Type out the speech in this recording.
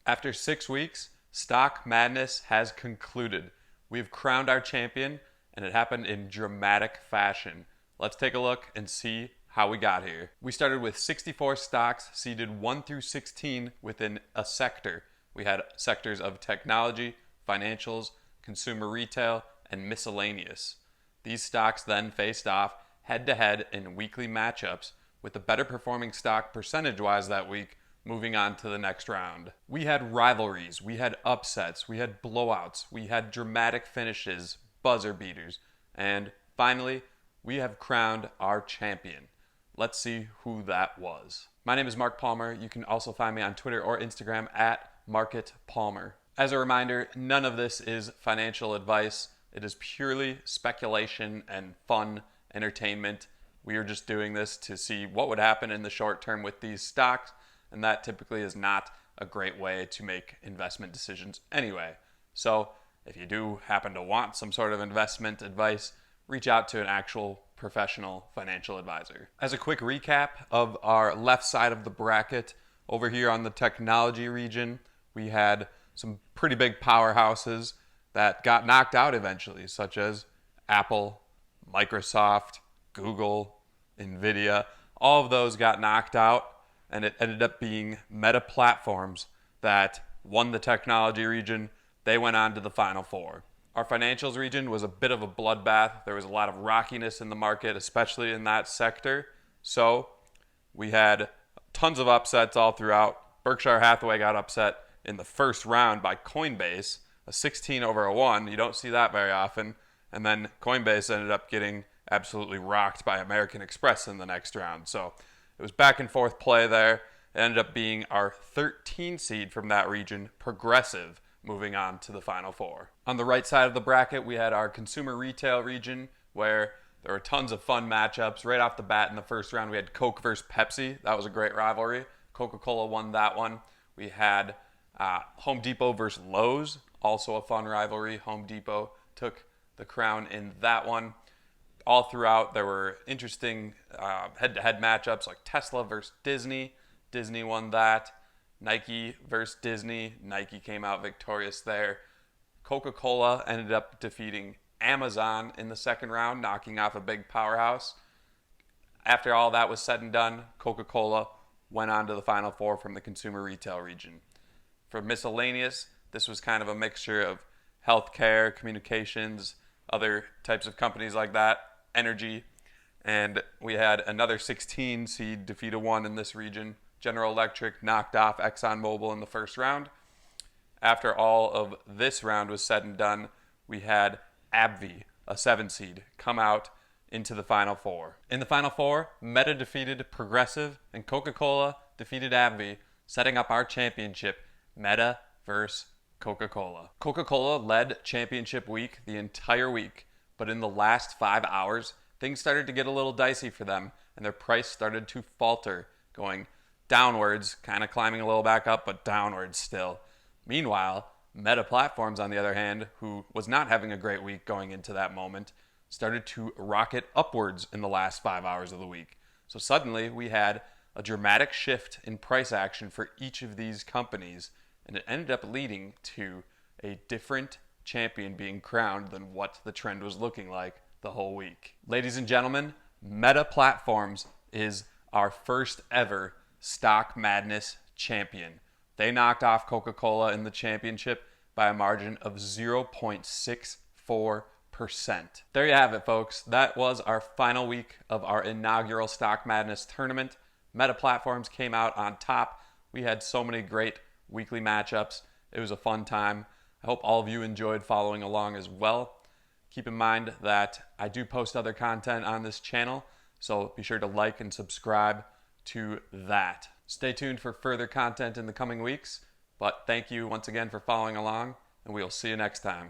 After 6 weeks, Stock Madness has concluded. We've crowned our champion, and it happened in dramatic fashion. Let's take a look and see how we got here. We started with 64 stocks seeded 1 through 16 within a sector. We had sectors of technology, financials, consumer retail, and miscellaneous. These stocks then faced off head-to-head in weekly matchups, with the better performing stock percentage-wise that week moving on to the next round. We had rivalries, we had upsets, we had blowouts, we had dramatic finishes, buzzer beaters, and finally, we have crowned our champion. Let's see who that was. My name is Mark Palmer. You can also find me on Twitter or Instagram at MarketPalmer. As a reminder, none of this is financial advice. It is purely speculation and fun entertainment. We are just doing this to see what would happen in the short term with these stocks, and that typically is not a great way to make investment decisions anyway. So if you do happen to want some sort of investment advice, reach out to an actual professional financial advisor. As a quick recap of our left side of the bracket, over here on the technology region, we had some pretty big powerhouses that got knocked out eventually, such as Apple, Microsoft, Google, NVIDIA. All of those got knocked out, and it ended up being Meta Platforms that won the technology region. They went on to the Final Four. Our financials region was a bit of a bloodbath. There was a lot of rockiness in the market, especially in that sector. So we had tons of upsets all throughout. Berkshire Hathaway got upset in the first round by Coinbase, a 16 over a 1. You don't see that very often. And then Coinbase ended up getting absolutely rocked by American Express in the next round. So it was back and forth play there. It ended up being our 13 seed from that region, Progressive, moving on to the Final Four. On the right side of the bracket, we had our consumer retail region, where there were tons of fun matchups. Right off the bat in the first round, we had Coke versus Pepsi. That was a great rivalry. Coca-Cola won that one. We had Home Depot versus Lowe's, also a fun rivalry. Home Depot took the crown in that one. All throughout, there were interesting head-to-head matchups like Tesla versus Disney. Disney won that. Nike versus Disney. Nike came out victorious there. Coca-Cola ended up defeating Amazon in the second round, knocking off a big powerhouse. After all that was said and done, Coca-Cola went on to the Final Four from the consumer retail region. For miscellaneous, this was kind of a mixture of healthcare, communications, other types of companies like that, energy, and we had another 16 seed defeat a 1 in this region. General Electric knocked off ExxonMobil in the first round. After all of this round was said and done, we had AbbVie, a 7 seed, come out into the Final Four. In the Final Four, Meta defeated Progressive and Coca-Cola defeated AbbVie, setting up our championship, Meta versus Coca-Cola. Coca-Cola led championship week the entire week, but in the last 5 hours, things started to get a little dicey for them, and their price started to falter, going downwards, kind of climbing a little back up, but downwards still. Meanwhile, Meta Platforms, on the other hand, who was not having a great week going into that moment, started to rocket upwards in the last 5 hours of the week. So suddenly, we had a dramatic shift in price action for each of these companies, and it ended up leading to a different champion being crowned than what the trend was looking like the whole week. Ladies and gentlemen, Meta Platforms is our first ever Stock Madness champion. They knocked off Coca-Cola in the championship by a margin of 0.64%. There you have it, folks. That was our final week of our inaugural Stock Madness tournament. Meta Platforms came out on top. We had so many great weekly matchups. It was a fun time. I hope all of you enjoyed following along as well. Keep in mind that I do post other content on this channel, so be sure to like and subscribe to that. Stay tuned for further content in the coming weeks, but thank you once again for following along, and we'll see you next time.